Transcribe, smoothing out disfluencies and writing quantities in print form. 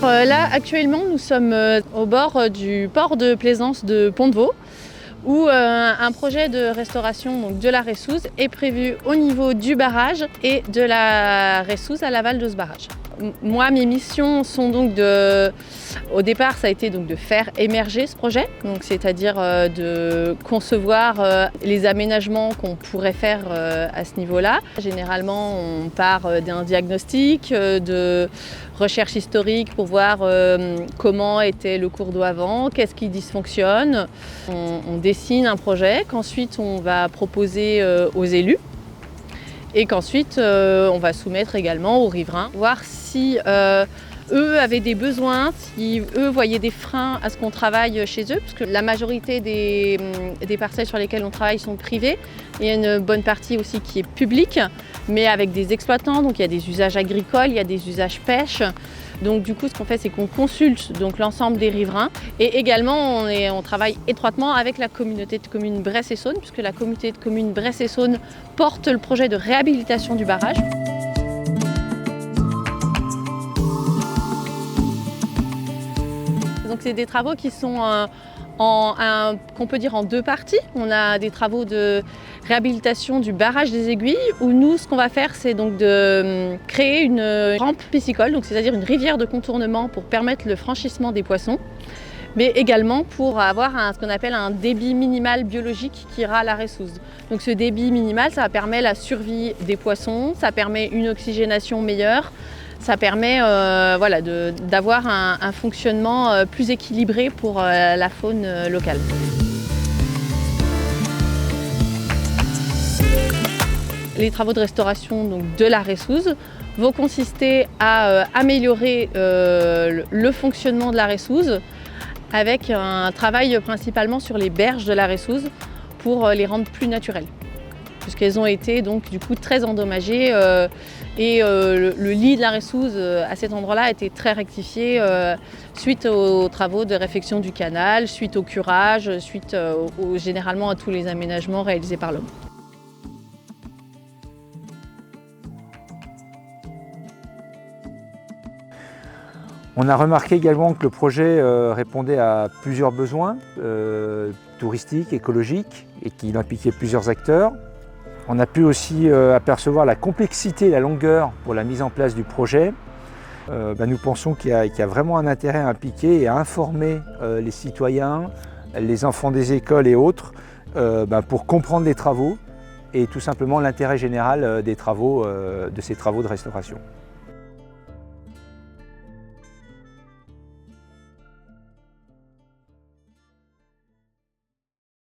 Là, actuellement, nous sommes au bord du port de plaisance de Pont-de-Vaux, où un projet de restauration donc, de la ressouze est prévu au niveau du barrage et de la ressouze à l'aval de ce barrage. Moi, mes missions sont donc au départ, ça a été donc de faire émerger ce projet, donc c'est-à-dire de concevoir les aménagements qu'on pourrait faire à ce niveau-là. Généralement, on part d'un diagnostic, de recherche historique pour voir comment était le cours d'eau avant, qu'est-ce qui dysfonctionne. On dessine un projet qu'ensuite on va proposer aux élus. Et qu'ensuite, on va soumettre également aux riverains, voir si eux avaient des besoins, si eux voyaient des freins à ce qu'on travaille chez eux, parce que la majorité des parcelles sur lesquelles on travaille sont privées. Il y a une bonne partie aussi qui est publique, mais avec des exploitants, donc il y a des usages agricoles, il y a des usages pêche. Donc du coup, ce qu'on fait, c'est qu'on consulte donc l'ensemble des riverains et également on travaille étroitement avec la communauté de communes Bresse-et-Saône, puisque la communauté de communes Bresse-et-Saône porte le projet de réhabilitation du barrage. Donc c'est des travaux qui sont qu'on peut dire en deux parties. On a des travaux de réhabilitation du barrage des Aiguilles où nous, ce qu'on va faire, c'est donc de créer une rampe piscicole, donc c'est-à-dire une rivière de contournement pour permettre le franchissement des poissons, mais également pour avoir ce qu'on appelle un débit minimal biologique qui ira à la ressouze. Donc ce débit minimal, ça permet la survie des poissons, ça permet une oxygénation meilleure, ça permet d'avoir un fonctionnement plus équilibré pour la faune locale. Les travaux de restauration donc, de la ressouze vont consister à améliorer le fonctionnement de la ressouze avec un travail principalement sur les berges de la ressouze pour les rendre plus naturelles, puisqu'elles ont été donc du coup très endommagées et le lit de la ressouze à cet endroit-là a été très rectifié suite aux travaux de réfection du canal, suite au curage, suite généralement à tous les aménagements réalisés par l'homme. On a remarqué également que le projet répondait à plusieurs besoins touristiques, écologiques et qu'il impliquait plusieurs acteurs. On a pu aussi apercevoir la complexité et la longueur pour la mise en place du projet. Nous pensons qu'il y a vraiment un intérêt à impliquer et à informer les citoyens, les enfants des écoles et autres pour comprendre les travaux et tout simplement l'intérêt général de ces travaux de restauration.